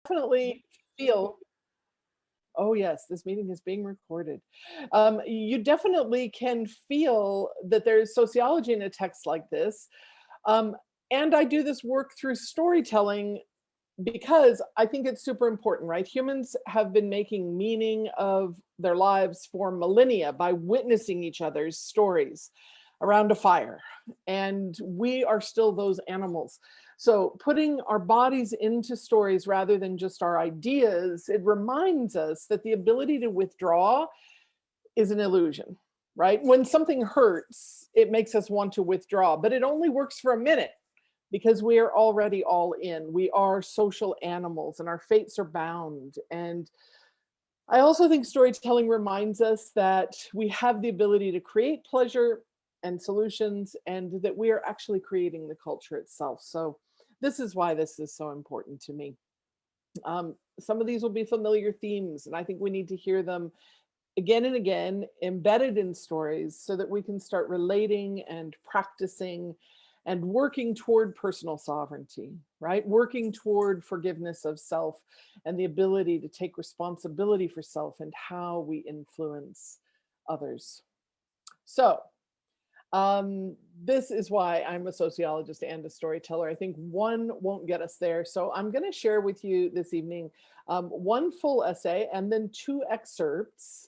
Definitely feel, oh yes, this meeting is being recorded. You definitely can feel that there's sociology in a text like this. Um, and I do this work through storytelling because I think it's super important, right? Humans have been making meaning of their lives for millennia by witnessing each other's stories around a fire. And we are still those animals. So putting our bodies into stories rather than just our ideas, it reminds us that the ability to withdraw is an illusion, right? When something hurts, it makes us want to withdraw, but it only works for a minute because we are already all in. We are social animals and our fates are bound. And I also think storytelling reminds us that we have the ability to create pleasure and solutions, and that we are actually creating the culture itself. So, this is why this is so important to me. Some of these will be familiar themes, and I think we need to hear them again and again, embedded in stories, so that we can start relating and practicing and working toward personal sovereignty, right? Working toward forgiveness of self and the ability to take responsibility for self and how we influence others. So, this is why I'm a sociologist and a storyteller. I think one won't get us there. So I'm going to share with you this evening one full essay and then two excerpts.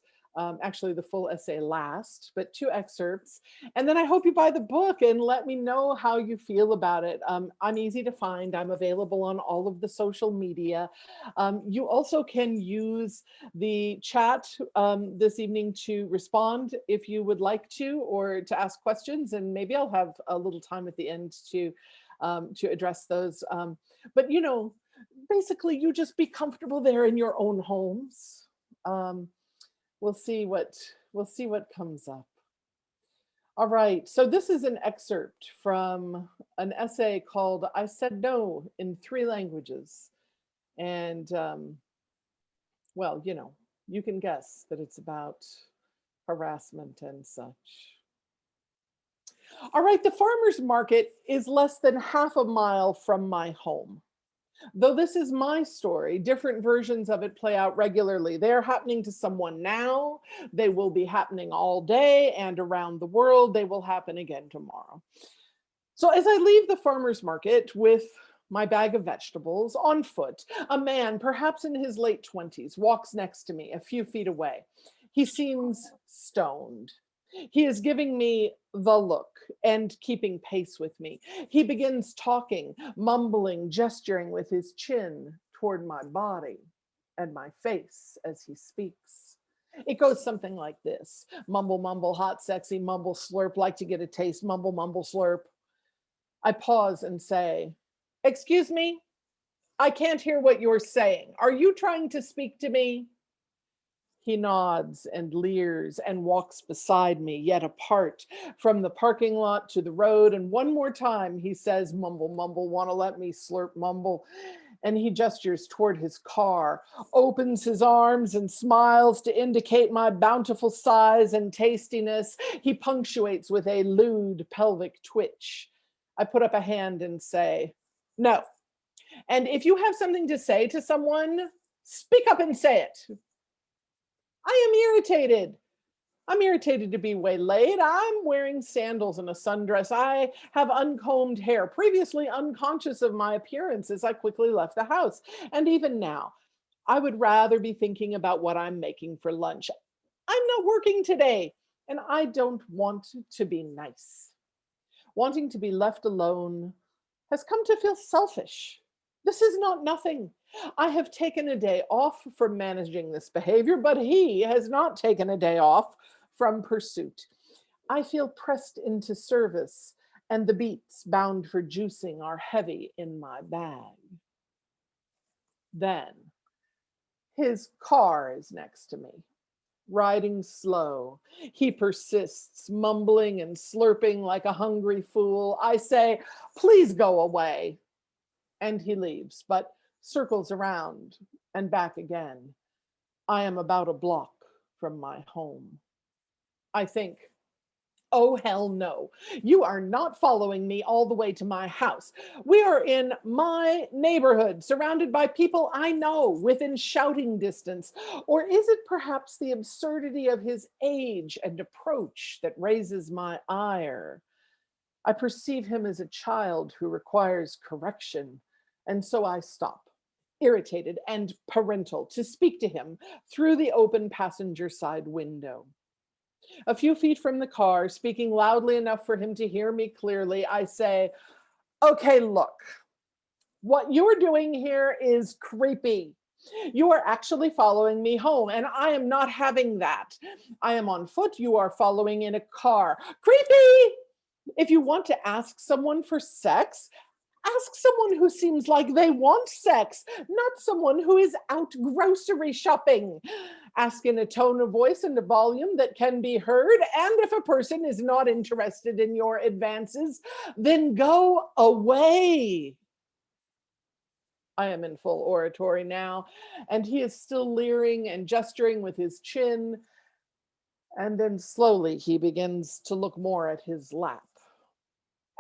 Actually, the full essay last, but two excerpts. And then I hope you buy the book and let me know how you feel about it. I'm easy to find. I'm available on all of the social media. You also can use the chat this evening to respond if you would like to, or to ask questions, and maybe I'll have a little time at the end to address those. But basically, you just be comfortable there in your own homes. Um, we'll see what comes up. All right, so this is an excerpt from an essay called "I Said No in Three Languages," and well, you can guess that it's about harassment and such. All right, the farmer's market is less than half a mile from my home. Though this is my story, different versions of it play out regularly. They're happening to someone now, they will be happening all day and around the world, they will happen again tomorrow. So as I leave the farmer's market with my bag of vegetables on foot, a man, perhaps in his late 20s, walks next to me a few feet away. He seems stoned. He is giving me the look and keeping pace with me. He begins talking, mumbling, gesturing with his chin toward my body and my face as he speaks. It goes something like this: mumble, mumble, hot, sexy, mumble, slurp, like to get a taste, mumble, mumble, slurp. I pause and say, "Excuse me, I can't hear what you're saying. Are you trying to speak to me?" He nods and leers and walks beside me, yet apart from the parking lot to the road. And one more time, he says, "Mumble, mumble, want to let me slurp, mumble." And he gestures toward his car, opens his arms and smiles to indicate my bountiful size and tastiness. He punctuates with a lewd pelvic twitch. I put up a hand and say, "No. And if you have something to say to someone, speak up and say it." I am irritated. I'm irritated to be waylaid. I'm wearing sandals and a sundress. I have uncombed hair, previously unconscious of my appearance as I quickly left the house. And even now, I would rather be thinking about what I'm making for lunch. I'm not working today, and I don't want to be nice. Wanting to be left alone has come to feel selfish. This is not nothing. I have taken a day off from managing this behavior, but he has not taken a day off from pursuit. I feel pressed into service, and the beats bound for juicing are heavy in my bag. Then his car is next to me, riding slow. He persists, mumbling and slurping like a hungry fool. I say, "Please go away." And he leaves, but circles around and back again. I am about a block from my home. I think, Oh, hell no. You are not following me all the way to my house. We are in my neighborhood, surrounded by people I know, within shouting distance. Or is it perhaps the absurdity of his age and approach that raises my ire? I perceive him as a child who requires correction, and so I stop, irritated and parental, to speak to him through the open passenger side window. A few feet from the car, speaking loudly enough for him to hear me clearly, I say, "Okay, look, what you're doing here is creepy. You are actually following me home, and I am not having that. I am on foot. You are following in a car. Creepy! If you want to ask someone for sex, ask someone who seems like they want sex, not someone who is out grocery shopping. Ask in a tone of voice and a volume that can be heard. And if a person is not interested in your advances, then go away." I am in full oratory now, and he is still leering and gesturing with his chin. And then slowly he begins to look more at his lap.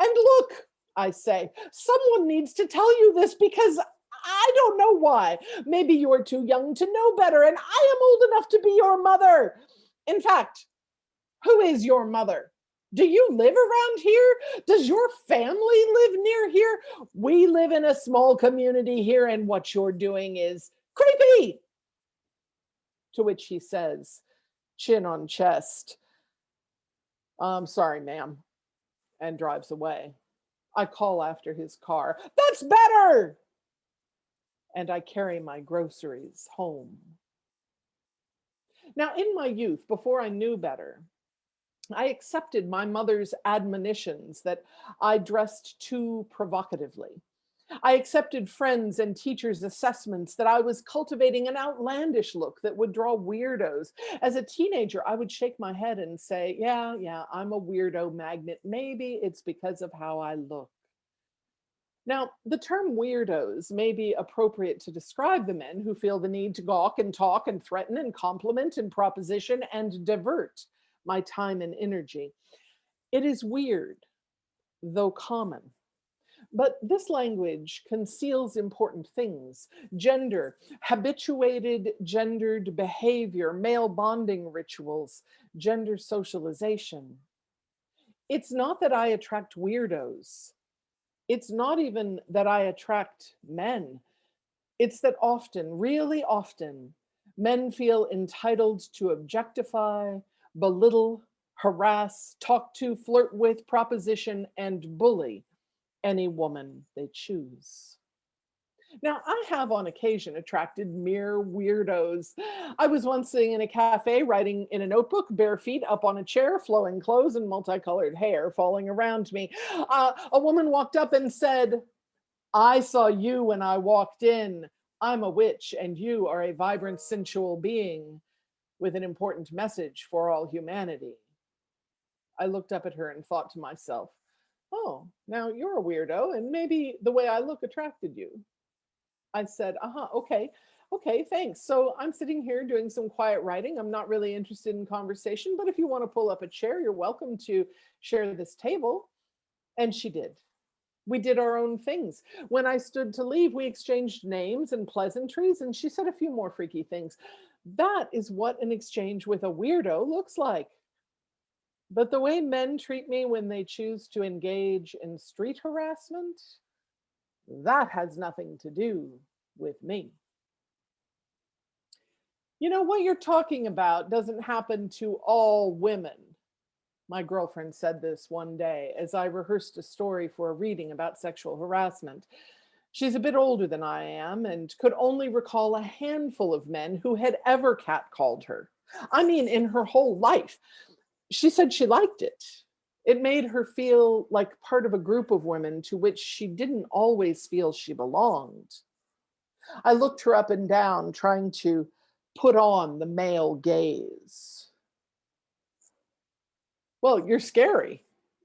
"And look," I say, "someone needs to tell you this because I don't know why. Maybe you're too young to know better, and I am old enough to be your mother. In fact, who is your mother? Do you live around here? Does your family live near here? We live in a small community here, and what you're doing is creepy." To which he says, chin on chest, "I'm sorry, ma'am," and drives away. I call after his car, "That's better!" And I carry my groceries home. Now, in my youth, before I knew better, I accepted my mother's admonitions that I dressed too provocatively. I accepted friends' and teachers' assessments that I was cultivating an outlandish look that would draw weirdos. As a teenager, I would shake my head and say, yeah, I'm a weirdo magnet. Maybe it's because of how I look. Now, the term weirdos may be appropriate to describe the men who feel the need to gawk and talk and threaten and compliment and proposition and divert my time and energy. It is weird, though common. But this language conceals important things: gender, habituated gendered behavior, male bonding rituals, gender socialization. It's not that I attract weirdos. It's not even that I attract men. It's that often, really often, men feel entitled to objectify, belittle, harass, talk to, flirt with, proposition, and bully any woman they choose. Now, I have on occasion attracted mere weirdos. I was once sitting in a cafe writing in a notebook, bare feet up on a chair, flowing clothes and multicolored hair falling around me. A woman walked up and said, "I saw you when I walked in. I'm a witch, and you are a vibrant, sensual being with an important message for all humanity." I looked up at her and thought to myself, "Oh, now you're a weirdo, and maybe the way I look attracted you." I said, okay, thanks. So I'm sitting here doing some quiet writing. I'm not really interested in conversation, but if you want to pull up a chair, you're welcome to share this table." And she did. We did our own things. When I stood to leave, we exchanged names and pleasantries, and she said a few more freaky things. That is what an exchange with a weirdo looks like. But the way men treat me when they choose to engage in street harassment, that has nothing to do with me. You know, what you're talking about doesn't happen to all women. My girlfriend said this one day as I rehearsed a story for a reading about sexual harassment. She's a bit older than I am and could only recall a handful of men who had ever catcalled her. I mean, in her whole life. She said she liked it. It made her feel like part of a group of women to which she didn't always feel she belonged. I looked her up and down, trying to put on the male gaze. "Well, you're scary,"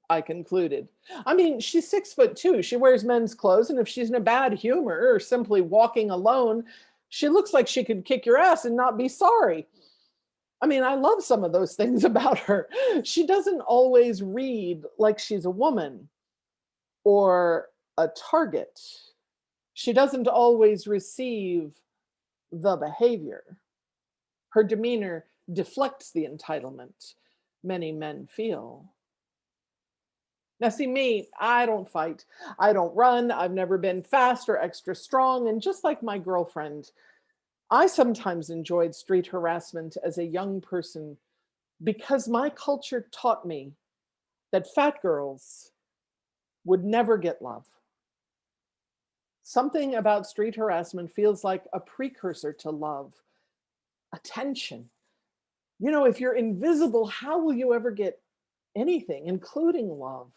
I concluded. "I mean, she's 6'2". She wears men's clothes, and if she's in a bad humor or simply walking alone, she looks like she could kick your ass and not be sorry." I mean, I love some of those things about her. She doesn't always read like she's a woman or a target. She doesn't always receive the behavior. Her demeanor deflects the entitlement many men feel. Now, see me, I don't fight. I don't run. I've never been fast or extra strong. And just like my girlfriend, I sometimes enjoyed street harassment as a young person because my culture taught me that fat girls would never get love. Something about street harassment feels like a precursor to love, attention. You know, if you're invisible, how will you ever get anything, including love?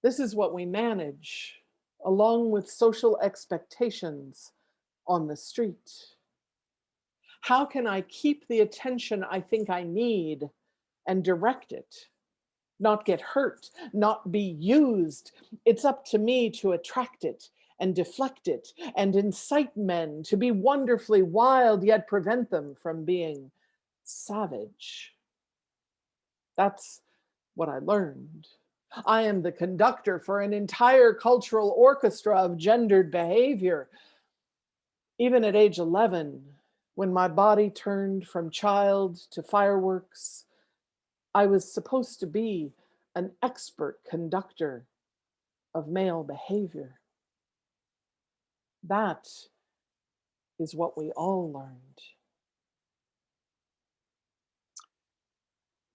This is what we manage, along with social expectations on the street. How can I keep the attention I think I need and direct it? Not get hurt, not be used. It's up to me to attract it and deflect it and incite men to be wonderfully wild, yet prevent them from being savage. That's what I learned. I am the conductor for an entire cultural orchestra of gendered behavior. Even at age 11, when my body turned from child to fireworks, I was supposed to be an expert conductor of male behavior. That is what we all learned.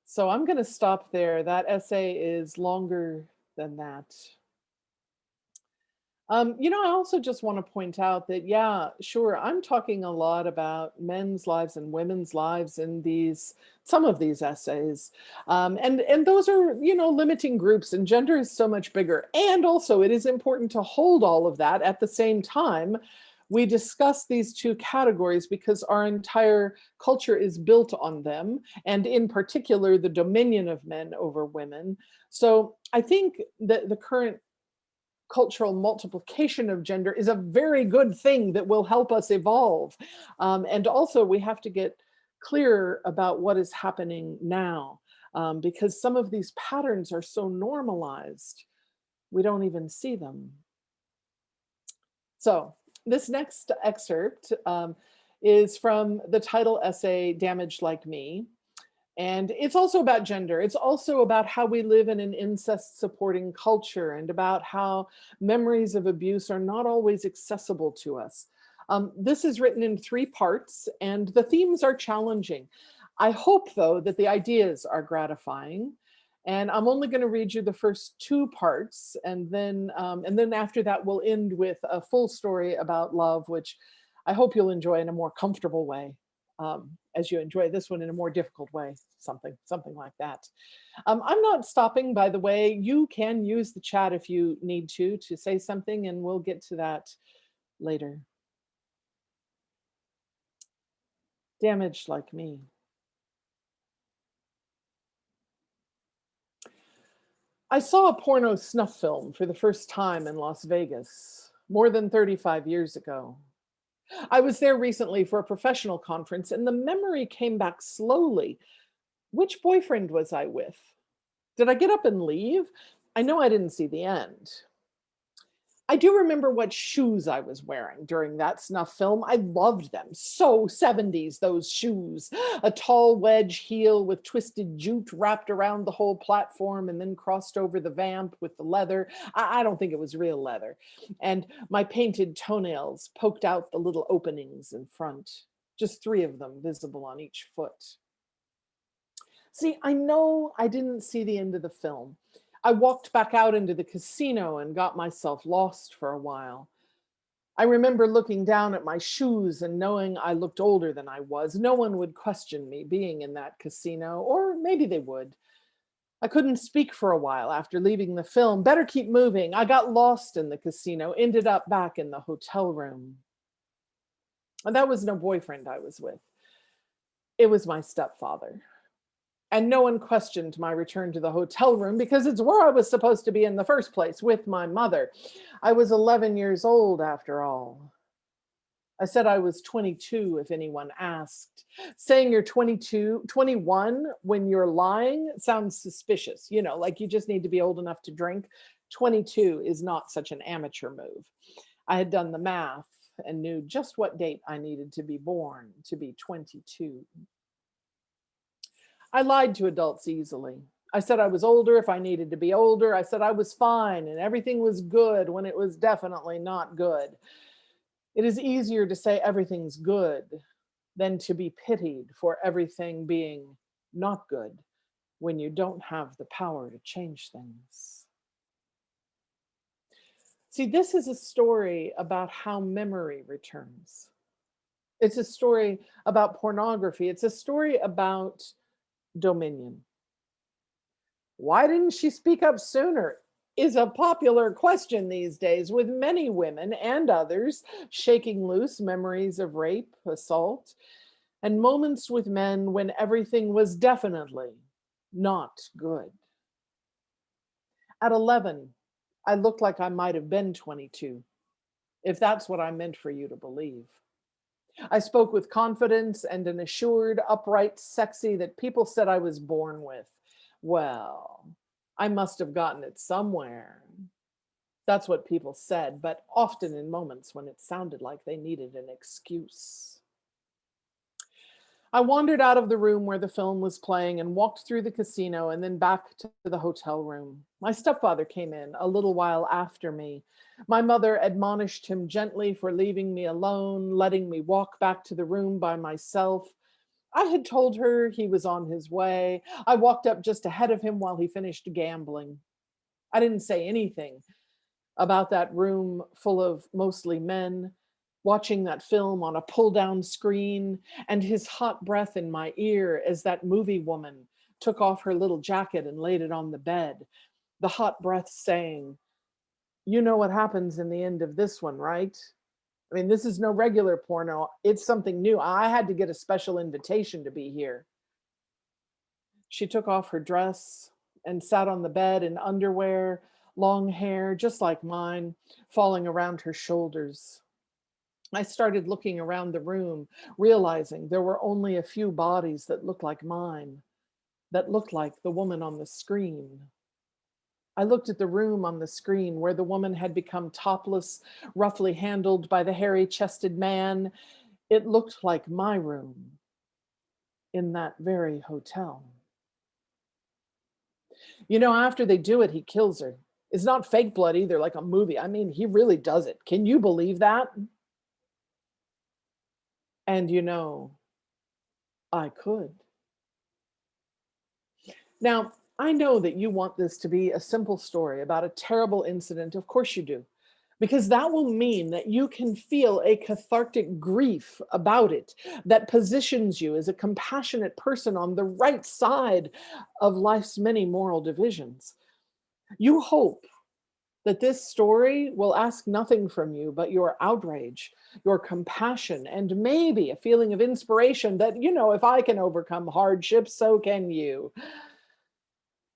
So I'm going to stop there. That essay is longer than that. I also just want to point out that, yeah, sure, I'm talking a lot about men's lives and women's lives in some of these essays, and those are, limiting groups, and gender is so much bigger. And also, it is important to hold all of that at the same time. We discuss these two categories because our entire culture is built on them, and in particular, the dominion of men over women. So I think that the current cultural multiplication of gender is a very good thing that will help us evolve. And also, we have to get clear about what is happening now, because some of these patterns are so normalized, we don't even see them. So, this next excerpt is from the title essay, Damaged Like Me. And it's also about gender. It's also about how we live in an incest supporting culture and about how memories of abuse are not always accessible to us. This is written in 3 parts, and the themes are challenging. I hope, though, that the ideas are gratifying. And I'm only going to read you the first 2 parts, and then after that, we'll end with a full story about love, which I hope you'll enjoy in a more comfortable way, as you enjoy this one in a more difficult way, something like that. I'm not stopping, by the way. You can use the chat if you need to say something, and we'll get to that later. Damaged like me. I saw a porno snuff film for the first time in Las Vegas more than 35 years ago. I was there recently for a professional conference, and the memory came back slowly. Which boyfriend was I with? Did I get up and leave? I know I didn't see the end. I do remember what shoes I was wearing during that snuff film. I loved them. So 70s, those shoes. A tall wedge heel with twisted jute wrapped around the whole platform and then crossed over the vamp with the leather. I don't think it was real leather. And my painted toenails poked out the little openings in front. Just 3 of them visible on each foot. See, I know I didn't see the end of the film. I walked back out into the casino and got myself lost for a while. I remember looking down at my shoes and knowing I looked older than I was. No one would question me being in that casino, or maybe they would. I couldn't speak for a while after leaving the film. Better keep moving. I got lost in the casino, ended up back in the hotel room. And that was no boyfriend I was with. It was my stepfather. And no one questioned my return to the hotel room because it's where I was supposed to be in the first place, with my mother. I was 11 years old after all. I said I was 22 if anyone asked. Saying you're 22, 21 when you're lying sounds suspicious, like you just need to be old enough to drink. 22 is not such an amateur move. I had done the math and knew just what date I needed to be born to be 22. I lied to adults easily. I said I was older if I needed to be older. I said I was fine and everything was good when it was definitely not good. It is easier to say everything's good than to be pitied for everything being not good when you don't have the power to change things. See, this is a story about how memory returns. It's a story about pornography. It's a story about dominion. Why didn't she speak up sooner? Is a popular question these days, with many women and others shaking loose memories of rape, assault, and moments with men when everything was definitely not good. At 11, I looked like I might have been 22, if that's what I meant for you to believe. I spoke with confidence and an assured, upright, sexy that people said I was born with. Well, I must have gotten it somewhere. That's what people said, but often in moments when it sounded like they needed an excuse. I wandered out of the room where the film was playing and walked through the casino and then back to the hotel room. My stepfather came in a little while after me. My mother admonished him gently for leaving me alone, letting me walk back to the room by myself. I had told her he was on his way. I walked up just ahead of him while he finished gambling. I didn't say anything about that room full of mostly men, watching that film on a pull down screen, and his hot breath in my ear as that movie woman took off her little jacket and laid it on the bed. The hot breath saying, "You know what happens in the end of this one, right? I mean, this is no regular porno. It's something new. I had to get a special invitation to be here." She took off her dress and sat on the bed in underwear, long hair, just like mine, falling around her shoulders. I started looking around the room, realizing there were only a few bodies that looked like mine, that looked like the woman on the screen. I looked at the room on the screen where the woman had become topless, roughly handled by the hairy chested man. It looked like my room in that very hotel. After they do it, he kills her. It's not fake blood either, like a movie. I mean, he really does it. Can you believe that? And I could. Now, I know that you want this to be a simple story about a terrible incident. Of course you do. Because that will mean that you can feel a cathartic grief about it that positions you as a compassionate person on the right side of life's many moral divisions. You hope that this story will ask nothing from you but your outrage, your compassion, and maybe a feeling of inspiration that, if I can overcome hardship, so can you.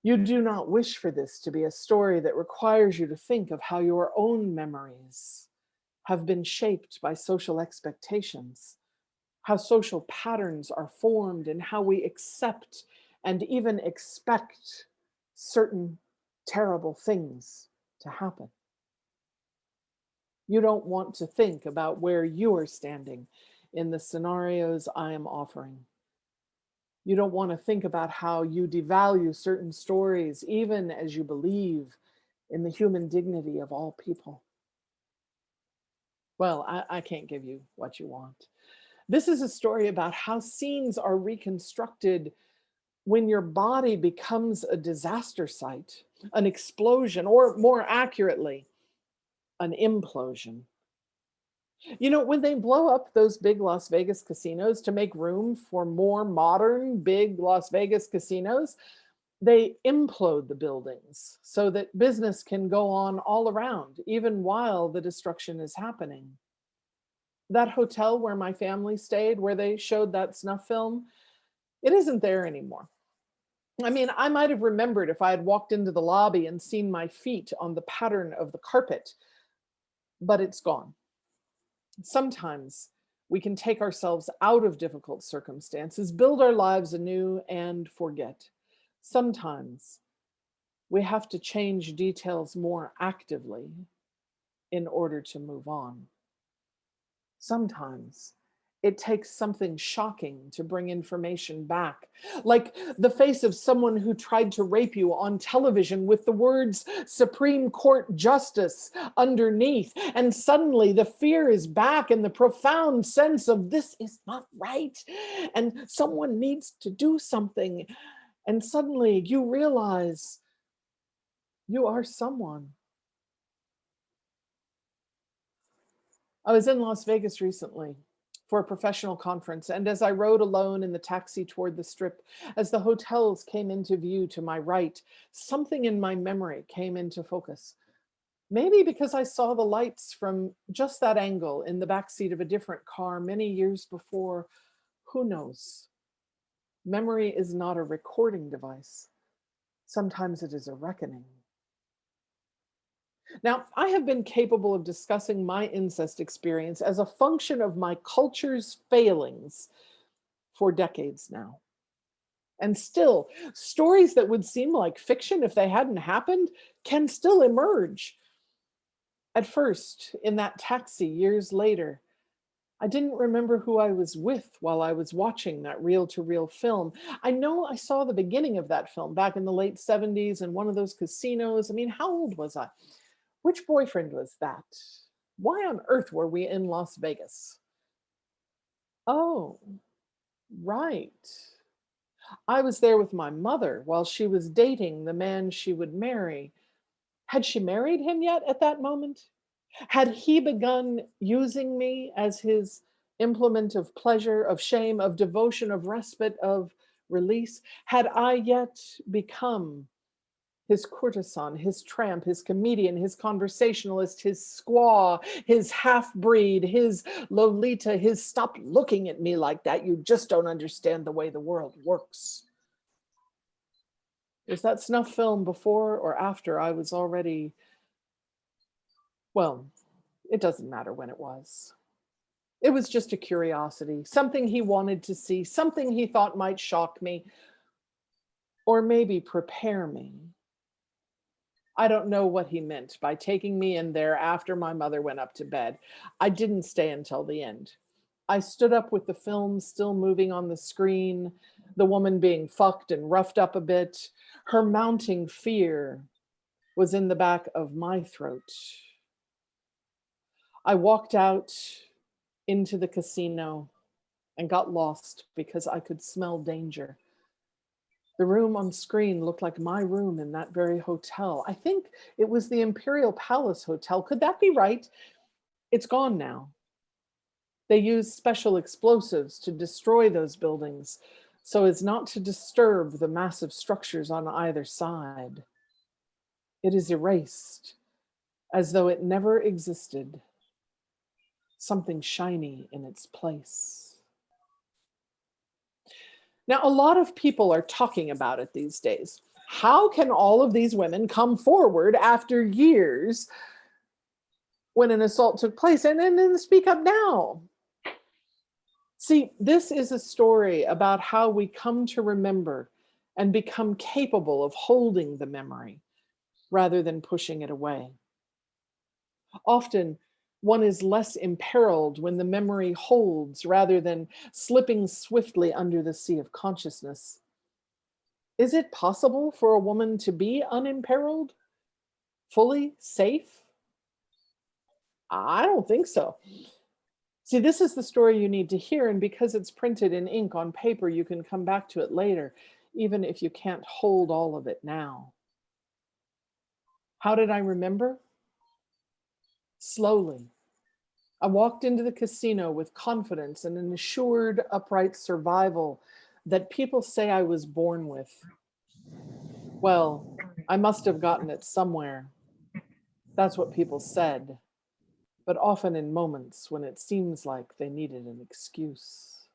You do not wish for this to be a story that requires you to think of how your own memories have been shaped by social expectations, how social patterns are formed, and how we accept and even expect certain terrible things to happen. You don't want to think about where you are standing in the scenarios I am offering. You don't want to think about how you devalue certain stories, even as you believe in the human dignity of all people. Well, I can't give you what you want. This is a story about how scenes are reconstructed when your body becomes a disaster site, an explosion, or more accurately, an implosion. When they blow up those big Las Vegas casinos to make room for more modern, big Las Vegas casinos, they implode the buildings so that business can go on all around, even while the destruction is happening. That hotel where my family stayed, where they showed that snuff film, it isn't there anymore. I mean, I might have remembered if I had walked into the lobby and seen my feet on the pattern of the carpet, but it's gone. Sometimes we can take ourselves out of difficult circumstances, build our lives anew, and forget. Sometimes we have to change details more actively in order to move on. Sometimes it takes something shocking to bring information back, like the face of someone who tried to rape you on television with the words Supreme Court Justice underneath. And suddenly the fear is back and the profound sense of this is not right and someone needs to do something. And suddenly you realize you are someone. I was in Las Vegas recently for a professional conference, and as I rode alone in the taxi toward the strip, as the hotels came into view to my right, something in my memory came into focus. Maybe because I saw the lights from just that angle in the backseat of a different car many years before. Who knows? Memory is not a recording device. Sometimes it is a reckoning. Now, I have been capable of discussing my incest experience as a function of my culture's failings for decades now. And still, stories that would seem like fiction if they hadn't happened can still emerge. At first, in that taxi years later, I didn't remember who I was with while I was watching that reel to reel film. I know I saw the beginning of that film back in the late 70s in one of those casinos. I mean, how old was I? Which boyfriend was that? Why on earth were we in Las Vegas? Oh, right. I was there with my mother while she was dating the man she would marry. Had she married him yet at that moment? Had he begun using me as his implement of pleasure, of shame, of devotion, of respite, of release? Had I yet become his courtesan, his tramp, his comedian, his conversationalist, his squaw, his half breed, his Lolita, his stop looking at me like that? You just don't understand the way the world works. Was that snuff film before or after I was already, well, it doesn't matter when it was. It was just a curiosity, something he wanted to see, something he thought might shock me, or maybe prepare me. I don't know what he meant by taking me in there after my mother went up to bed. I didn't stay until the end. I stood up with the film still moving on the screen, the woman being fucked and roughed up a bit. Her mounting fear was in the back of my throat. I walked out into the casino and got lost because I could smell danger. The room on screen looked like my room in that very hotel. I think it was the Imperial Palace Hotel. Could that be right? It's gone now. They used special explosives to destroy those buildings so as not to disturb the massive structures on either side. It is erased as though it never existed, something shiny in its place. Now, a lot of people are talking about it these days. How can all of these women come forward after years when an assault took place and then speak up now? See, this is a story about how we come to remember and become capable of holding the memory rather than pushing it away. Often, one is less imperiled when the memory holds rather than slipping swiftly under the sea of consciousness. Is it possible for a woman to be unimperiled, fully safe? I don't think so. See, this is the story you need to hear, and because it's printed in ink on paper, you can come back to it later, even if you can't hold all of it now. How did I remember? Slowly. I walked into the casino with confidence and an assured, upright survival that people say I was born with. Well, I must have gotten it somewhere. That's what people said, but often in moments when it seems like they needed an excuse.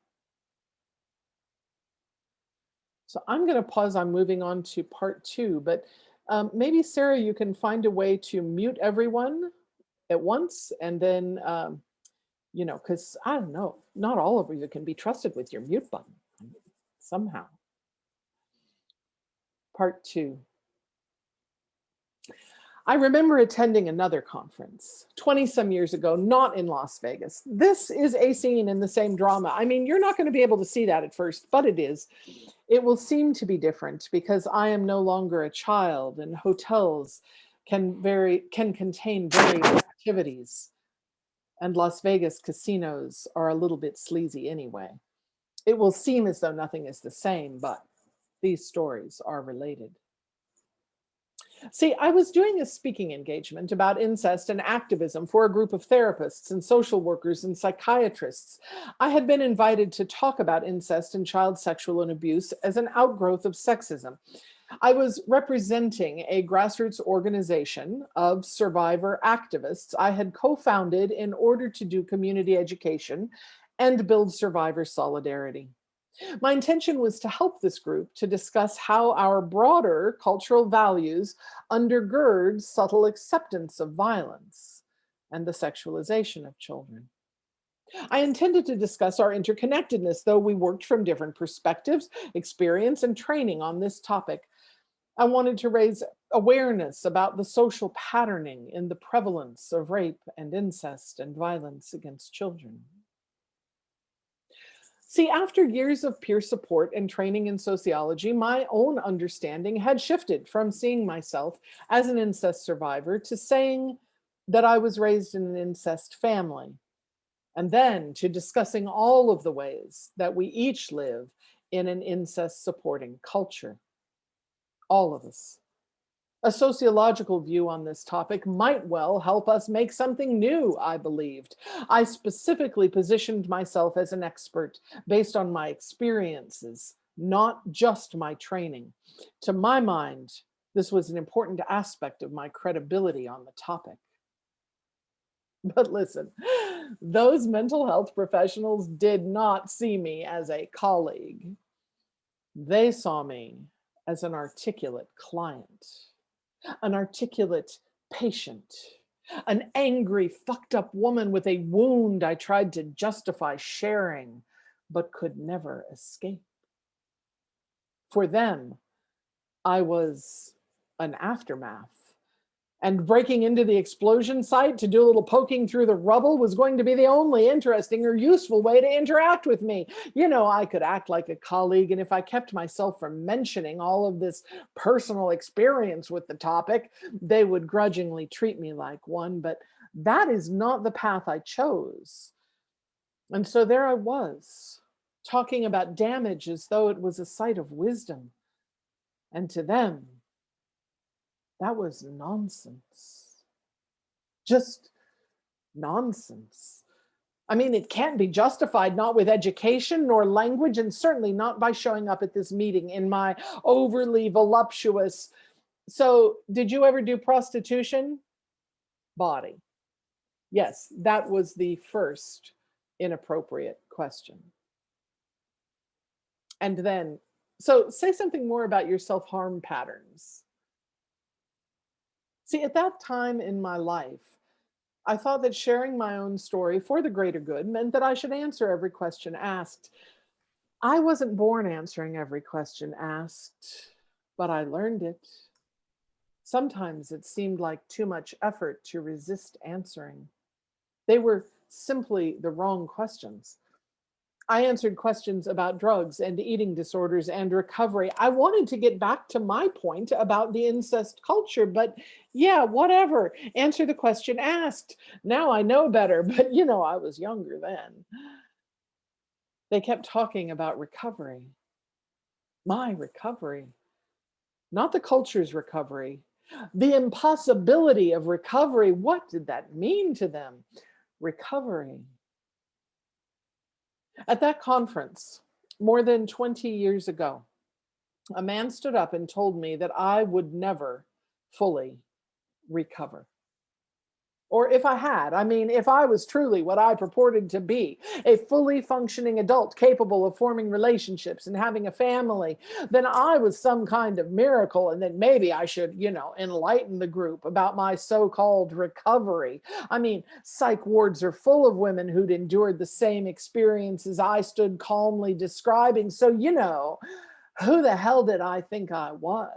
So I'm going to pause. I'm moving on to part two, but maybe Sarah, you can find a way to mute everyone at once, and then because I don't know, not all of you can be trusted with your mute button somehow. Part two. I remember attending another conference 20 some years ago, not in Las Vegas. This is a scene in the same drama. I mean, you're not going to be able to see that at first, but it is. It will seem to be different because I am no longer a child, and hotels can contain various activities, and Las Vegas casinos are a little bit sleazy anyway. It will seem as though nothing is the same, but these stories are related. See, I was doing a speaking engagement about incest and activism for a group of therapists and social workers and psychiatrists. I had been invited to talk about incest and child sexual and abuse as an outgrowth of sexism. I was representing a grassroots organization of survivor activists I had co-founded in order to do community education and build survivor solidarity. My intention was to help this group to discuss how our broader cultural values undergird subtle acceptance of violence and the sexualization of children. I intended to discuss our interconnectedness, though we worked from different perspectives, experience, and training on this topic. I wanted to raise awareness about the social patterning in the prevalence of rape and incest and violence against children. See, after years of peer support and training in sociology, my own understanding had shifted from seeing myself as an incest survivor to saying that I was raised in an incest family, and then to discussing all of the ways that we each live in an incest supporting culture. All of us. A sociological view on this topic might well help us make something new, I believed. I specifically positioned myself as an expert based on my experiences, not just my training. To my mind, this was an important aspect of my credibility on the topic. But listen, those mental health professionals did not see me as a colleague. They saw me as an articulate client, an articulate patient, an angry, fucked up woman with a wound I tried to justify sharing, but could never escape. For them, I was an aftermath. And breaking into the explosion site to do a little poking through the rubble was going to be the only interesting or useful way to interact with me. I could act like a colleague, and if I kept myself from mentioning all of this personal experience with the topic, they would grudgingly treat me like one, but that is not the path I chose. And so there I was, talking about damage as though it was a site of wisdom. And to them, that was nonsense. Just nonsense. I mean, it can't be justified, not with education nor language, and certainly not by showing up at this meeting in my overly voluptuous. So, did you ever do prostitution? Body. Yes, that was the first inappropriate question. And then, so say something more about your self-harm patterns. See, at that time in my life, I thought that sharing my own story for the greater good meant that I should answer every question asked. I wasn't born answering every question asked, but I learned it. Sometimes it seemed like too much effort to resist answering. They were simply the wrong questions. I answered questions about drugs and eating disorders and recovery. I wanted to get back to my point about the incest culture, but yeah, whatever. Answer the question asked. Now I know better, but I was younger then. They kept talking about recovery. My recovery, not the culture's recovery. The impossibility of recovery. What did that mean to them? Recovery. At that conference, more than 20 years ago, a man stood up and told me that I would never fully recover. Or if I had, I mean, if I was truly what I purported to be, a fully functioning adult capable of forming relationships and having a family, then I was some kind of miracle. And then maybe I should, enlighten the group about my so called recovery. I mean, psych wards are full of women who'd endured the same experiences I stood calmly describing. So, who the hell did I think I was?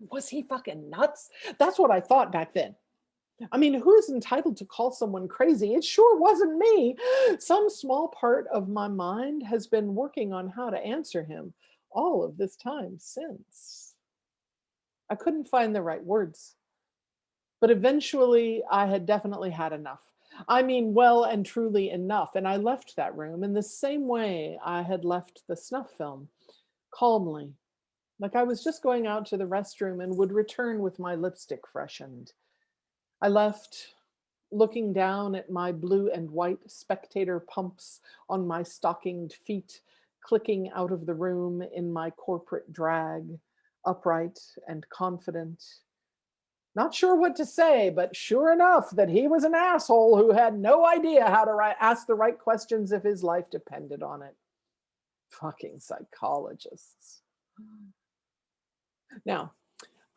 Was he fucking nuts? That's what I thought back then. I mean, who's entitled to call someone crazy? It sure wasn't me. Some small part of my mind has been working on how to answer him all of this time since. I couldn't find the right words, but eventually I had definitely had enough. I mean, well and truly enough. And I left that room in the same way I had left the snuff film, calmly, like I was just going out to the restroom and would return with my lipstick freshened. I left, looking down at my blue and white spectator pumps on my stockinged feet, clicking out of the room in my corporate drag, upright and confident. Not sure what to say, but sure enough that he was an asshole who had no idea how to ask the right questions if his life depended on it. Fucking psychologists. Now,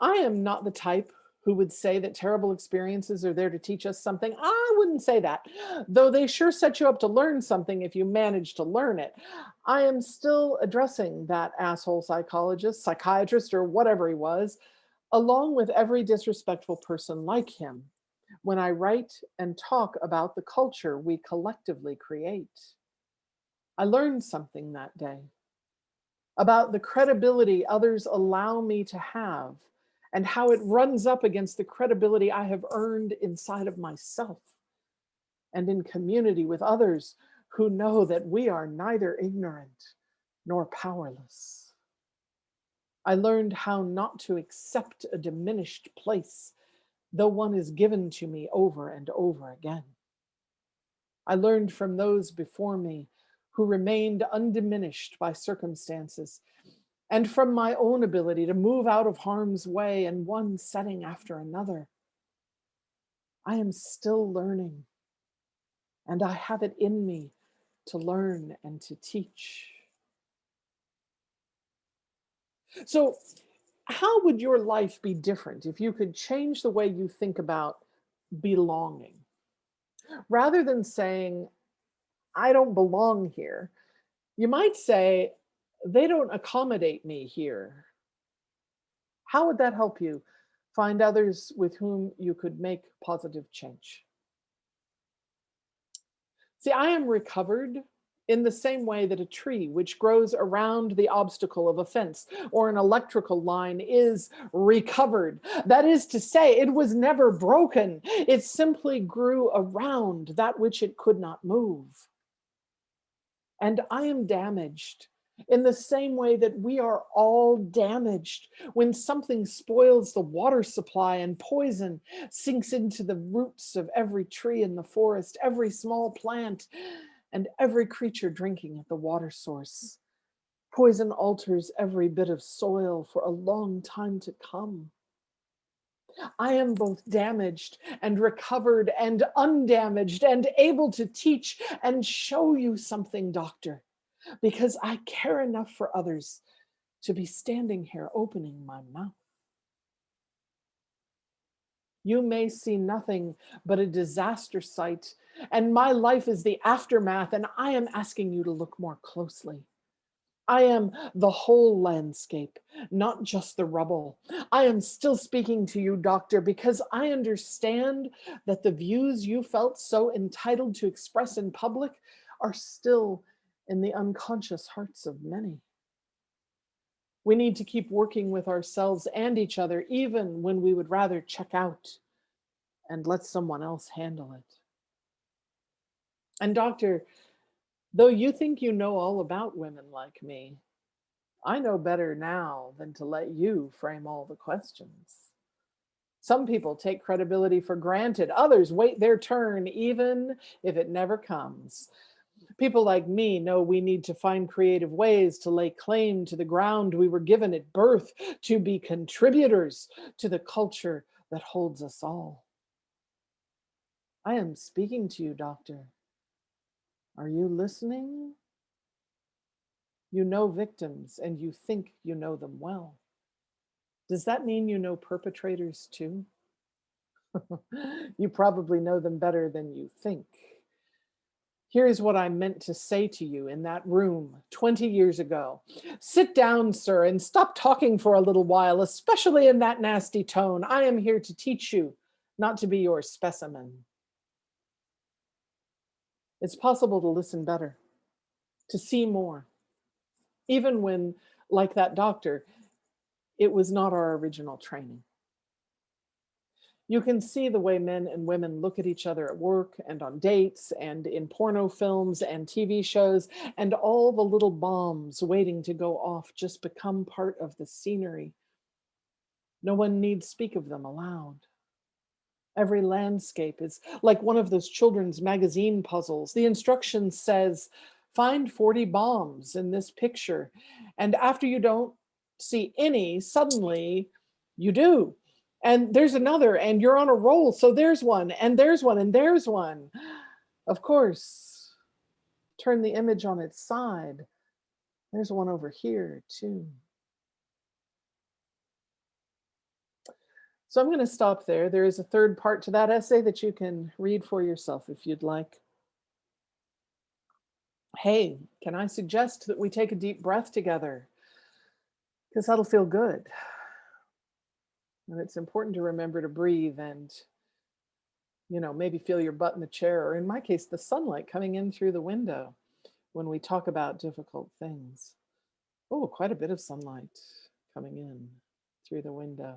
I am not the type who would say that terrible experiences are there to teach us something. I wouldn't say that, though they sure set you up to learn something if you manage to learn it. I am still addressing that asshole psychologist, psychiatrist, or whatever he was, along with every disrespectful person like him, when I write and talk about the culture we collectively create. I learned something that day about the credibility others allow me to have and how it runs up against the credibility I have earned inside of myself and in community with others who know that we are neither ignorant nor powerless. I learned how not to accept a diminished place, though one is given to me over and over again. I learned from those before me who remained undiminished by circumstances, and from my own ability to move out of harm's way in one setting after another. I am still learning, and I have it in me to learn and to teach. So, how would your life be different if you could change the way you think about belonging? Rather than saying, I don't belong here, you might say, they don't accommodate me here. How would that help you find others with whom you could make positive change? See, I am recovered in the same way that a tree which grows around the obstacle of a fence or an electrical line is recovered. That is to say, it was never broken. It simply grew around that which it could not move. And I am damaged in the same way that we are all damaged when something spoils the water supply and poison sinks into the roots of every tree in the forest, every small plant, and every creature drinking at the water source. Poison alters every bit of soil for a long time to come. I am both damaged and recovered and undamaged and able to teach and show you something, doctor, because I care enough for others to be standing here opening my mouth. You may see nothing but a disaster site, and my life is the aftermath, and I am asking you to look more closely. I am the whole landscape, not just the rubble. I am still speaking to you, doctor, because I understand that the views you felt so entitled to express in public are still in the unconscious hearts of many. We need to keep working with ourselves and each other, even when we would rather check out and let someone else handle it. And, doctor, though you think you know all about women like me, I know better now than to let you frame all the questions. Some people take credibility for granted, others wait their turn, even if it never comes. People like me know we need to find creative ways to lay claim to the ground we were given at birth, to be contributors to the culture that holds us all. I am speaking to you, doctor. Are you listening? You know victims and you think you know them well. Does that mean you know perpetrators too? You probably know them better than you think. Here is what I meant to say to you in that room 20 years ago. Sit down, sir, and stop talking for a little while, especially in that nasty tone. I am here to teach you, not to be your specimen. It's possible to listen better, to see more, even when, like that doctor, it was not our original training. You can see the way men and women look at each other at work and on dates and in porno films and TV shows, and all the little bombs waiting to go off just become part of the scenery. No one need speak of them aloud. Every landscape is like one of those children's magazine puzzles. The instruction says, find 40 bombs in this picture. And after you don't see any, suddenly you do. And there's another, and you're on a roll. So there's one, and there's one, and there's one. Of course, turn the image on its side. There's one over here, too. So I'm going to stop there. There is a third part to that essay that you can read for yourself if you'd like. Hey, can I suggest that we take a deep breath together? Because that'll feel good. And it's important to remember to breathe and, maybe feel your butt in the chair, or in my case, the sunlight coming in through the window when we talk about difficult things. Oh, quite a bit of sunlight coming in through the window.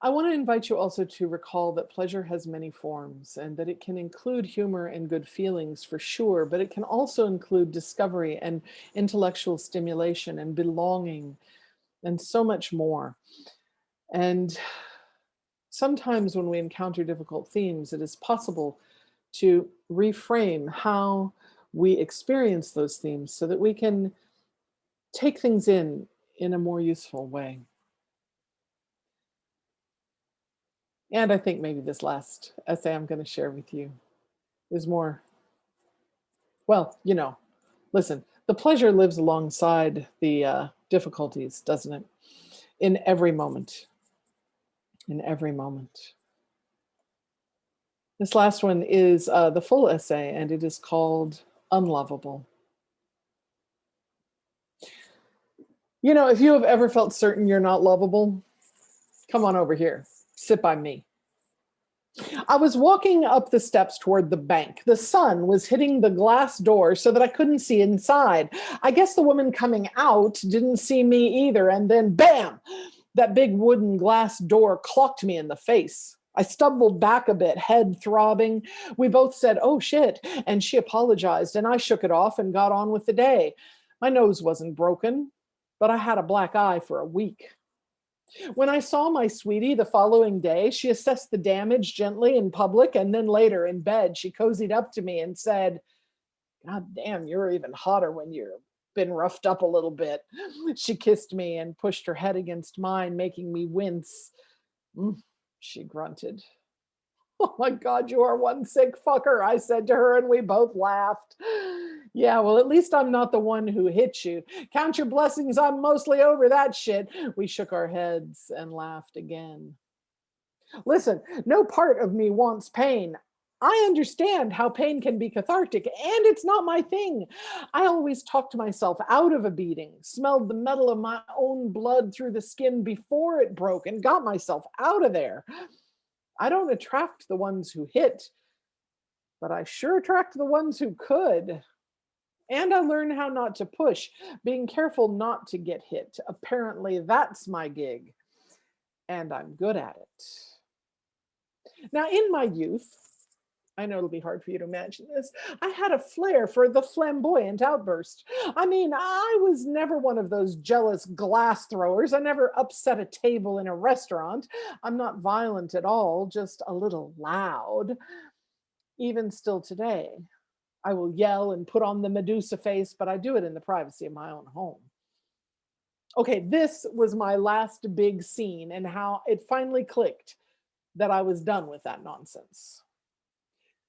I want to invite you also to recall that pleasure has many forms and that it can include humor and good feelings for sure, but it can also include discovery and intellectual stimulation and belonging and so much more. And sometimes when we encounter difficult themes, it is possible to reframe how we experience those themes so that we can take things in a more useful way. And I think maybe this last essay I'm going to share with you is more, well, listen, the pleasure lives alongside the difficulties, doesn't it? In every moment. In every moment. This last one is the full essay, and it is called Unlovable. If you have ever felt certain you're not lovable, come on over here, sit by me. I was walking up the steps toward the bank. The sun was hitting the glass door so that I couldn't see inside. I guess the woman coming out didn't see me either. And then, bam, that big wooden glass door clocked me in the face. I stumbled back a bit, head throbbing. We both said, oh shit, and she apologized, and I shook it off and got on with the day. My nose wasn't broken, but I had a black eye for a week. When I saw my sweetie the following day, she assessed the damage gently in public, and then later in bed, she cozied up to me and said, God damn, you're even hotter when you've been roughed up a little bit. She kissed me and pushed her head against mine, making me wince. She grunted. Oh my God, you are one sick fucker, I said to her, and we both laughed. Yeah, well, at least I'm not the one who hit you. Count your blessings, I'm mostly over that shit. We shook our heads and laughed again. Listen, no part of me wants pain. I understand how pain can be cathartic, and it's not my thing. I always talked myself out of a beating, smelled the metal of my own blood through the skin before it broke, and got myself out of there. I don't attract the ones who hit, but I sure attract the ones who could. And I learn how not to push, being careful not to get hit. Apparently, that's my gig, and I'm good at it. Now, in my youth, I know it'll be hard for you to imagine this, I had a flair for the flamboyant outburst. I mean, I was never one of those jealous glass throwers. I never upset a table in a restaurant. I'm not violent at all, just a little loud. Even still today, I will yell and put on the Medusa face, but I do it in the privacy of my own home. Okay, this was my last big scene and how it finally clicked that I was done with that nonsense.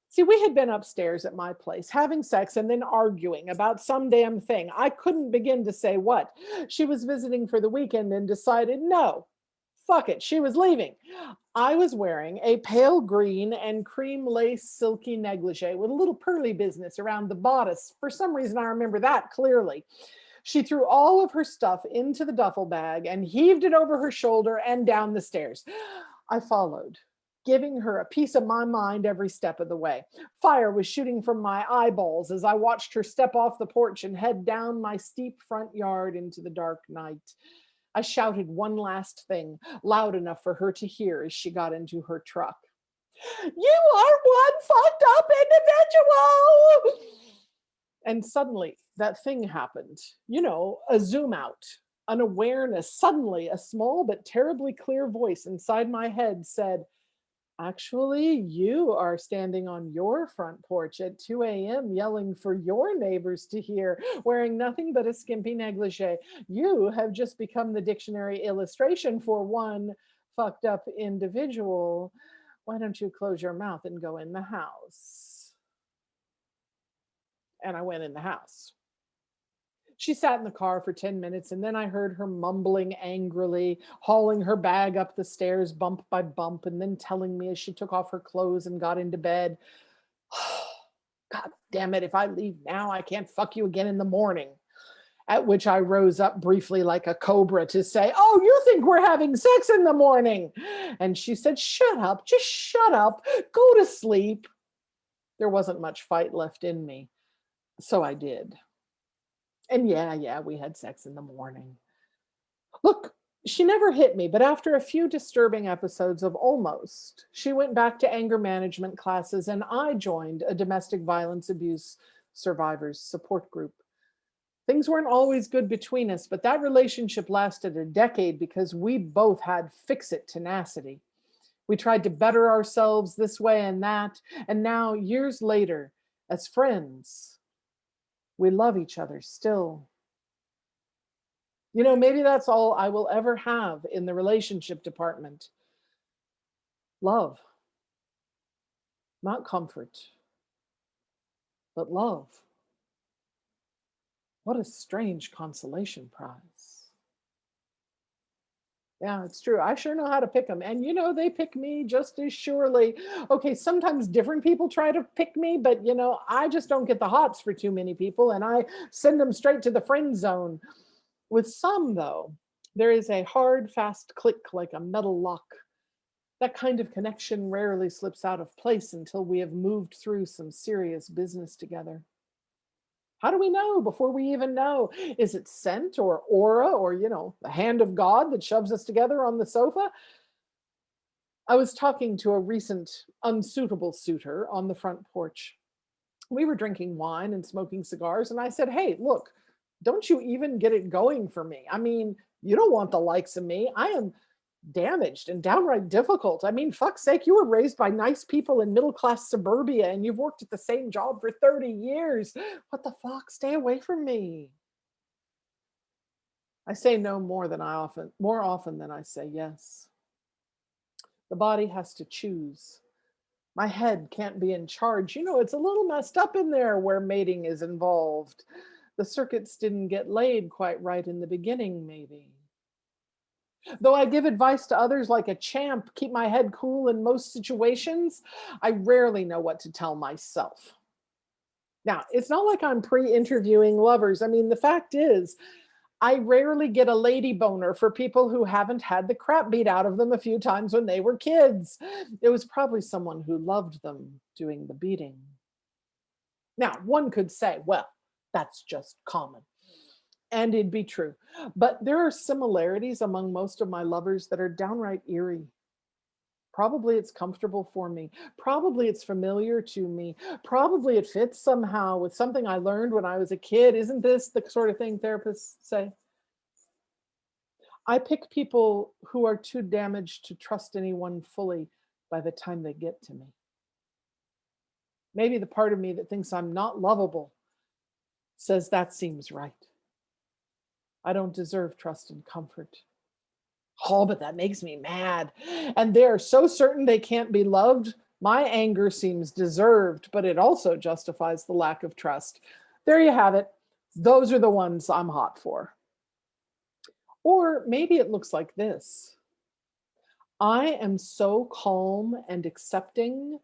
See, we had been upstairs at my place having sex and then arguing about some damn thing. I couldn't begin to say what. She was visiting for the weekend and decided no, fuck it, she was leaving. I was wearing a pale green and cream lace silky negligee with a little pearly business around the bodice. For some reason, I remember that clearly. She threw all of her stuff into the duffel bag and heaved it over her shoulder and down the stairs. I followed, giving her a piece of my mind every step of the way. Fire was shooting from my eyeballs as I watched her step off the porch and head down my steep front yard into the dark night. I shouted one last thing, loud enough for her to hear as she got into her truck. You are one fucked up individual! And suddenly, that thing happened. You know, a zoom out, an awareness. Suddenly, a small but terribly clear voice inside my head said, actually, you are standing on your front porch at 2 a.m. yelling for your neighbors to hear, wearing nothing but a skimpy negligee. You have just become the dictionary illustration for one fucked up individual. Why don't you close your mouth and go in the house? And I went in the house. She sat in the car for 10 minutes, and then I heard her mumbling angrily, hauling her bag up the stairs bump by bump, and then telling me as she took off her clothes and got into bed, God damn it, if I leave now, I can't fuck you again in the morning. At which I rose up briefly like a cobra to say, oh, you think we're having sex in the morning? And she said, shut up, just shut up, go to sleep. There wasn't much fight left in me, so I did. And yeah, we had sex in the morning. Look, she never hit me, but after a few disturbing episodes of almost, she went back to anger management classes and I joined a domestic violence abuse survivors support group. Things weren't always good between us, but that relationship lasted a decade because we both had fix-it tenacity. We tried to better ourselves this way and that, and now, years later, as friends, we love each other still. You know, maybe that's all I will ever have in the relationship department. Love, not comfort, but love. What a strange consolation prize. Yeah, it's true. I sure know how to pick them. And you know, they pick me just as surely. Okay, sometimes different people try to pick me, but you know, I just don't get the hots for too many people and I send them straight to the friend zone. With some, though, there is a hard, fast click like a metal lock. That kind of connection rarely slips out of place until we have moved through some serious business together. How do we know before we even know? Is it scent or aura or, you know, the hand of God that shoves us together on the sofa? I was talking to a recent unsuitable suitor on the front porch. We were drinking wine and smoking cigars, and I said, hey, look, don't you even get it going for me. I mean, you don't want the likes of me. I am damaged and downright difficult. I mean, fuck's sake, you were raised by nice people in middle class suburbia and you've worked at the same job for 30 years. What the fuck? Stay away from me. I say no more often than I say yes. The body has to choose. My head can't be in charge. You know, it's a little messed up in there where mating is involved. The circuits didn't get laid quite right in the beginning, maybe. Though I give advice to others like a champ, keep my head cool in most situations, I rarely know what to tell myself. Now, it's not like I'm pre interviewing lovers. I mean, the fact is, I rarely get a lady boner for people who haven't had the crap beat out of them a few times when they were kids. It was probably someone who loved them doing the beating. Now, one could say, well, that's just common. And it'd be true. But there are similarities among most of my lovers that are downright eerie. Probably it's comfortable for me. Probably it's familiar to me. Probably it fits somehow with something I learned when I was a kid. Isn't this the sort of thing therapists say? I pick people who are too damaged to trust anyone fully by the time they get to me. Maybe the part of me that thinks I'm not lovable says that seems right. I don't deserve trust and comfort. Oh, but that makes me mad. And they are so certain they can't be loved. My anger seems deserved, but it also justifies the lack of trust. There you have it. Those are the ones I'm hot for. Or maybe it looks like this: I am so calm and accepting,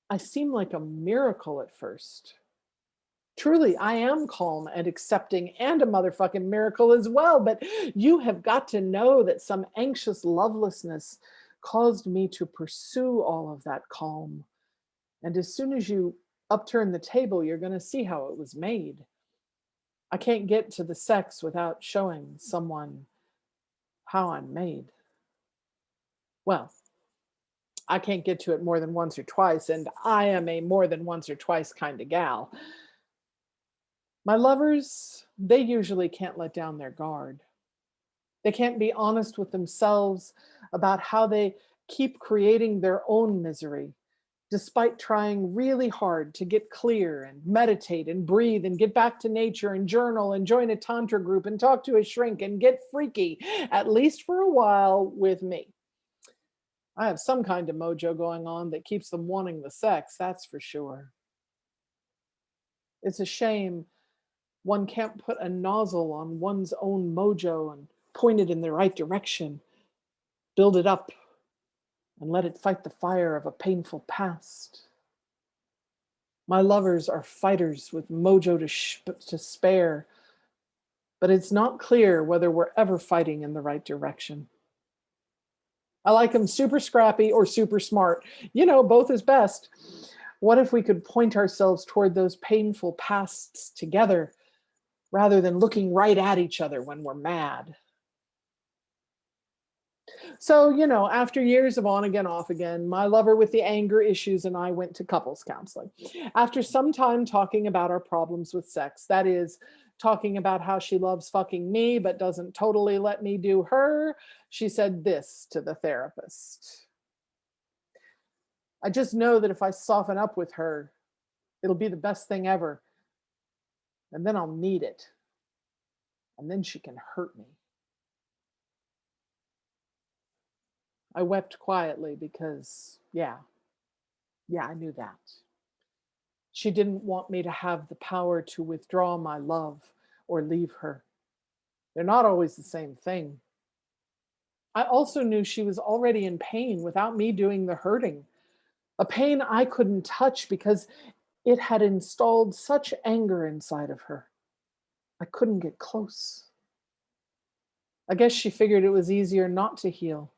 I seem like a miracle at first. Truly, I am calm and accepting and a motherfucking miracle as well. But you have got to know that some anxious lovelessness caused me to pursue all of that calm. And as soon as you upturn the table, you're going to see how it was made. I can't get to the sex without showing someone how I'm made. Well, I can't get to it more than once or twice, and I am a more than once or twice kind of gal. My lovers, they usually can't let down their guard. They can't be honest with themselves about how they keep creating their own misery, despite trying really hard to get clear and meditate and breathe and get back to nature and journal and join a tantra group and talk to a shrink and get freaky, at least for a while, with me. I have some kind of mojo going on that keeps them wanting the sex, that's for sure. It's a shame one can't put a nozzle on one's own mojo and point it in the right direction, build it up, and let it fight the fire of a painful past. My lovers are fighters with mojo to spare, but it's not clear whether we're ever fighting in the right direction. I like them super scrappy or super smart. Both is best. What if we could point ourselves toward those painful pasts together rather than looking right at each other when we're mad? So, after years of on again, off again, my lover with the anger issues and I went to couples counseling. After some time talking about our problems with sex, that is, talking about how she loves fucking me but doesn't totally let me do her, she said this to the therapist: I just know that if I soften up with her, it'll be the best thing ever. And then I'll need it. And then she can hurt me. I wept quietly because, yeah, I knew that. She didn't want me to have the power to withdraw my love or leave her. They're not always the same thing. I also knew she was already in pain without me doing the hurting, a pain I couldn't touch because it had installed such anger inside of her. I couldn't get close. I guess she figured it was easier not to heal,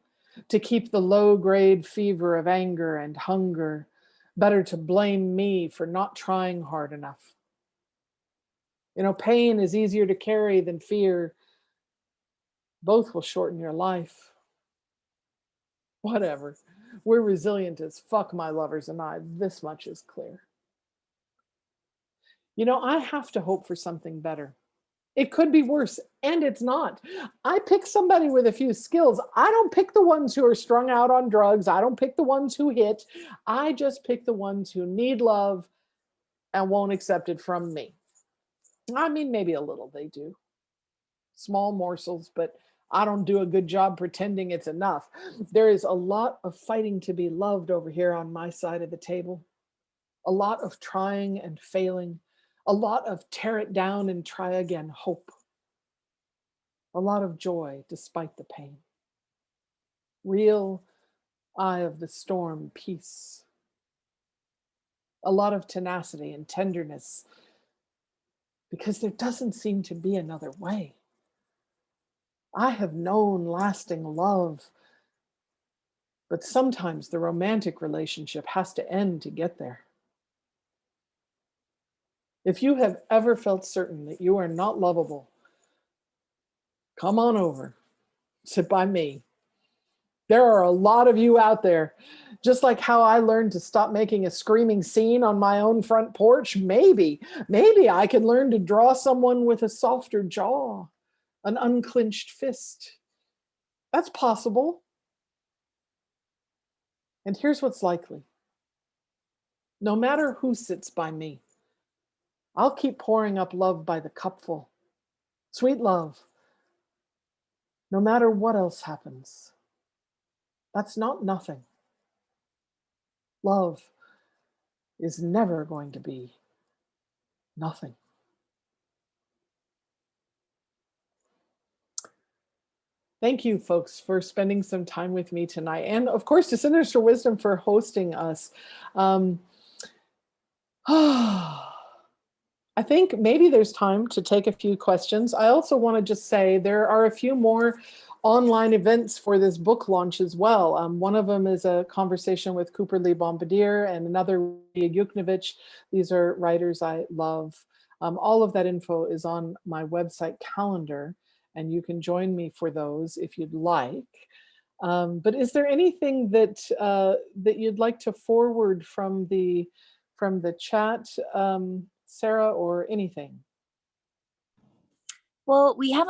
to keep the low grade fever of anger and hunger. Better to blame me for not trying hard enough. Pain is easier to carry than fear. Both will shorten your life. Whatever. We're resilient as fuck, my lovers and I. This much is clear. I have to hope for something better. It could be worse, and it's not. I pick somebody with a few skills. I don't pick the ones who are strung out on drugs. I don't pick the ones who hit. I just pick the ones who need love and won't accept it from me. I mean, maybe a little they do. Small morsels, but I don't do a good job pretending it's enough. There is a lot of fighting to be loved over here on my side of the table. A lot of trying and failing. A lot of tear it down and try again hope. A lot of joy despite the pain. Real eye of the storm peace. A lot of tenacity and tenderness because there doesn't seem to be another way. I have known lasting love, but sometimes the romantic relationship has to end to get there. If you have ever felt certain that you are not lovable, come on over, sit by me. There are a lot of you out there. Just like how I learned to stop making a screaming scene on my own front porch, maybe I can learn to draw someone with a softer jaw, an unclenched fist. That's possible. And here's what's likely. No matter who sits by me, I'll keep pouring up love by the cupful. Sweet love, no matter what else happens. That's not nothing. Love is never going to be nothing. Thank you, folks, for spending some time with me tonight. And of course, to Sinister Wisdom for hosting us. Um, I think maybe there's time to take a few questions. I also want to just say there are a few more online events for this book launch as well. One of them is a conversation with Cooper Lee Bombardier and another Ria Yuknovich. These are writers I love. All of that info is on my website calendar, and you can join me for those if you'd like. But is there anything that you'd like to forward from the chat, Sarah, or anything? Well, we have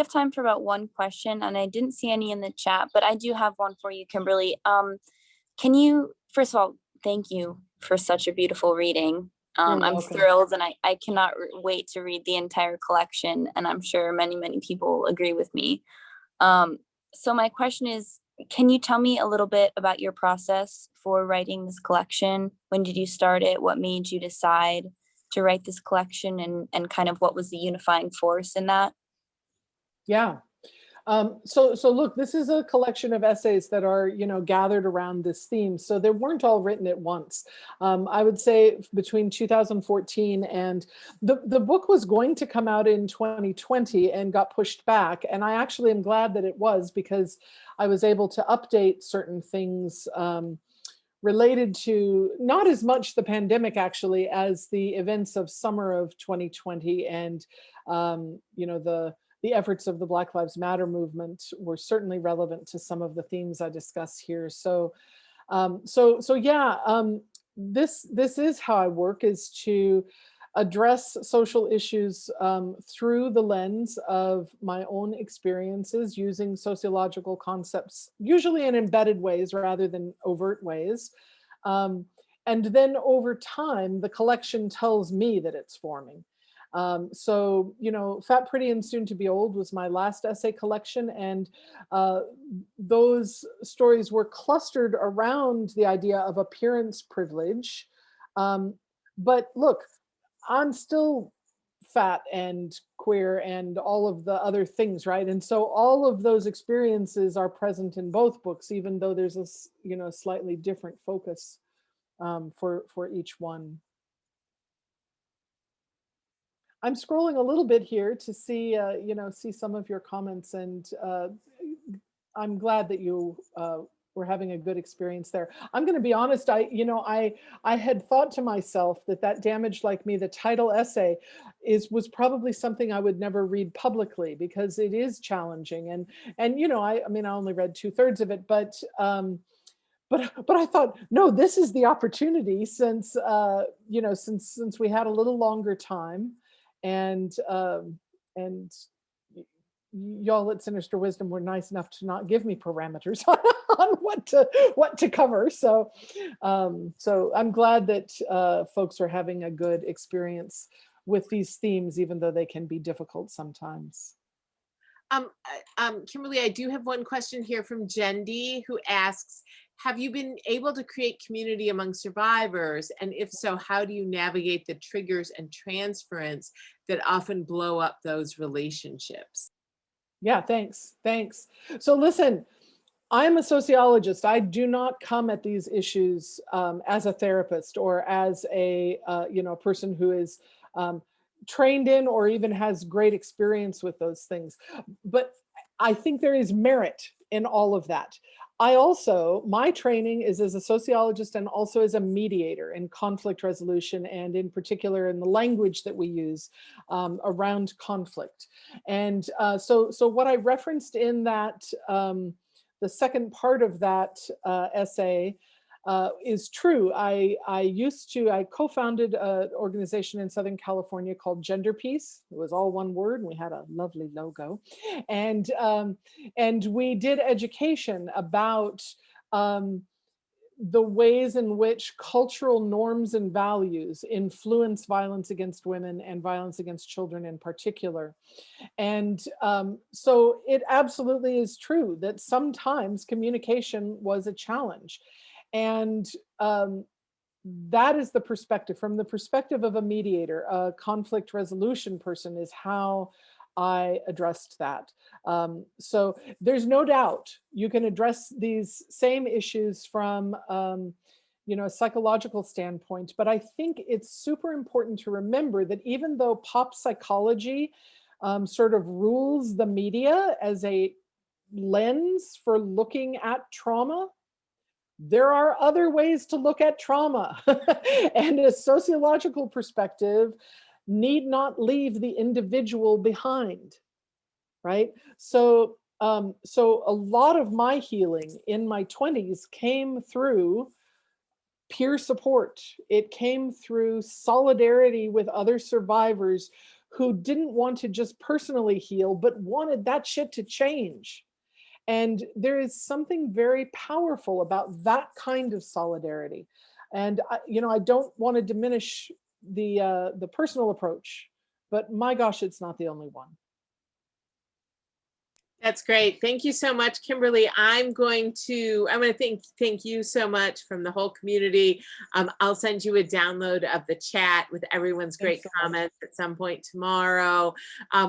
time for about one question, and I didn't see any in the chat, but I do have one for you, Kimberly. Can you, first of all, thank you for such a beautiful reading. You're I'm welcome. thrilled, and I cannot wait to read the entire collection, and I'm sure many, many people agree with me. So my question is, can you tell me a little bit about your process for writing this collection? When did you start it? What made you decide to write this collection, and kind of what was the unifying force in that? Yeah. So look, this is a collection of essays that are, gathered around this theme. So they weren't all written at once. I would say between 2014 and the book was going to come out in 2020 and got pushed back. And I actually am glad that it was, because I was able to update certain things related to not as much the pandemic actually as the events of summer of 2020, and the efforts of the Black Lives Matter movement were certainly relevant to some of the themes I discuss here. So yeah, this is how I work, is to address social issues through the lens of my own experiences, using sociological concepts, usually in embedded ways rather than overt ways. Um, and then over time, the collection tells me that it's forming. Fat, Pretty, and Soon to Be Old was my last essay collection, and those stories were clustered around the idea of appearance privilege. But look, I'm still fat and queer and all of the other things, right? And so all of those experiences are present in both books, even though there's a slightly different focus for each one. I'm scrolling a little bit here to see some of your comments, and I'm glad that you were having a good experience there. I'm going to be honest. I had thought to myself that Damaged Like Me, the title essay, was probably something I would never read publicly, because it is challenging. And I mean, I only read 2/3 of it, but I thought, no, this is the opportunity, since since we had a little longer time, and y'all at Sinister Wisdom were nice enough to not give me parameters on what to cover. So I'm glad that folks are having a good experience with these themes, even though they can be difficult sometimes. Kimberly, I do have one question here from Jendi, who asks, have you been able to create community among survivors? And if so, how do you navigate the triggers and transference that often blow up those relationships? Yeah, thanks. So listen, I'm a sociologist. I do not come at these issues as a therapist, or as a person who is trained in or even has great experience with those things. But I think there is merit in all of that. My training is as a sociologist and also as a mediator in conflict resolution, and in particular in the language that we use around conflict. And so what I referenced in that, the second part of that essay, is true. I co-founded an organization in Southern California called Gender Peace. It was all one word, and we had a lovely logo, and we did education about the ways in which cultural norms and values influence violence against women and violence against children in particular. And so it absolutely is true that sometimes communication was a challenge. And that is the perspective. From the perspective of a mediator, a conflict resolution person, is how I addressed that. So there's no doubt you can address these same issues from a psychological standpoint, but I think it's super important to remember that even though pop psychology sort of rules the media as a lens for looking at trauma, there are other ways to look at trauma. And a sociological perspective need not leave the individual behind, right? So a lot of my healing in my 20s came through peer support. It came through solidarity with other survivors who didn't want to just personally heal, but wanted that shit to change. And there is something very powerful about that kind of solidarity. And I don't want to diminish the personal approach, but my gosh, it's not the only one. That's great. Thank you so much, Kimberly. I'm going to thank you so much from the whole community. I'll send you a download of the chat with everyone's great comments at some point tomorrow.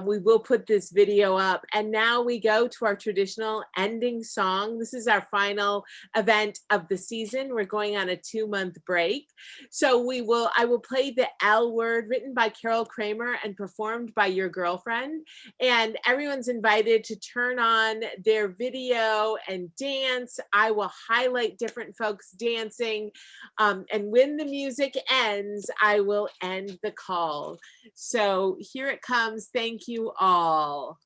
We will put this video up. And now we go to our traditional ending song. This is our final event of the season. We're going on a 2-month break. So I will play the L Word, written by Carol Kramer and performed by Your Girlfriend. And everyone's invited to turn on their video and dance. I will highlight different folks dancing. And when the music ends, I will end the call. So here it comes. Thank you all.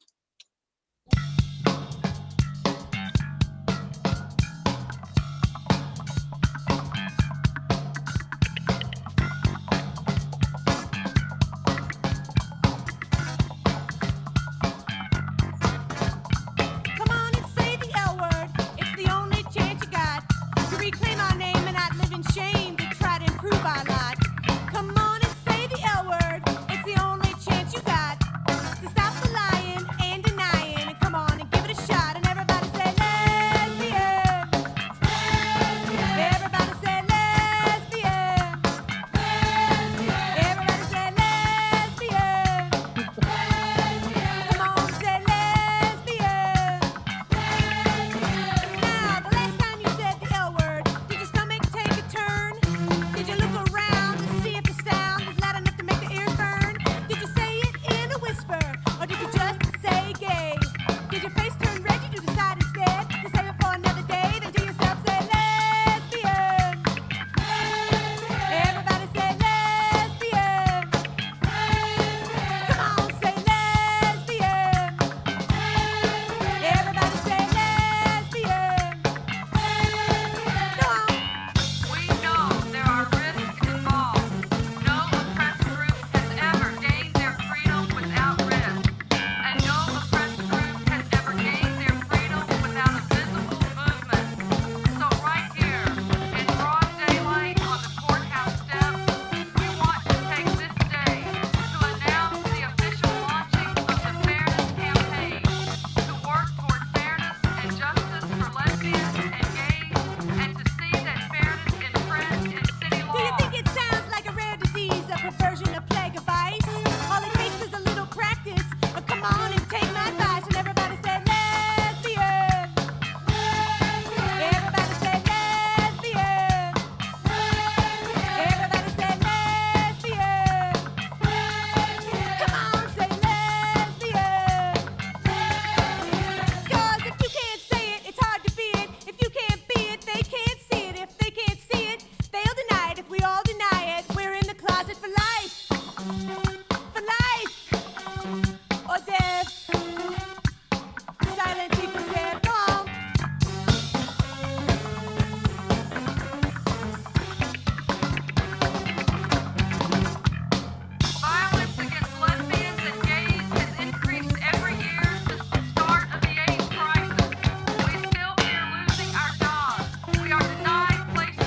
We are denied places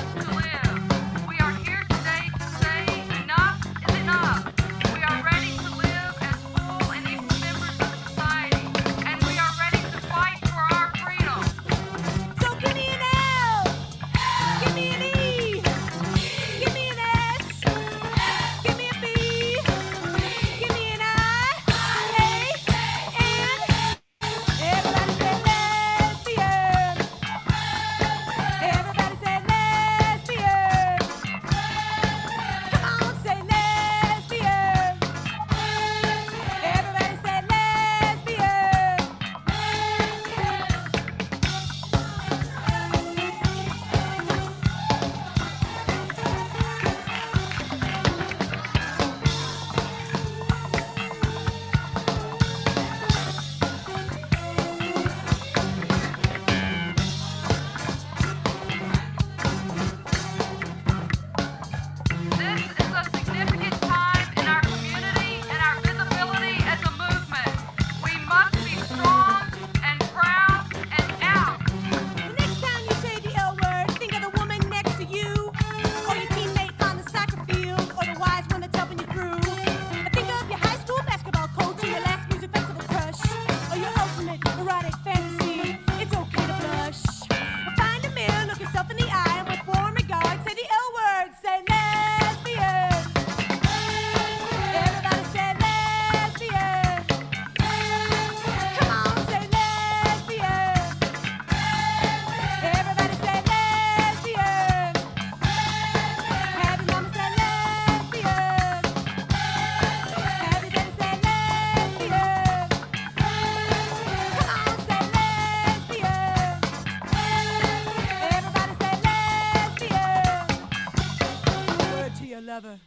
lover.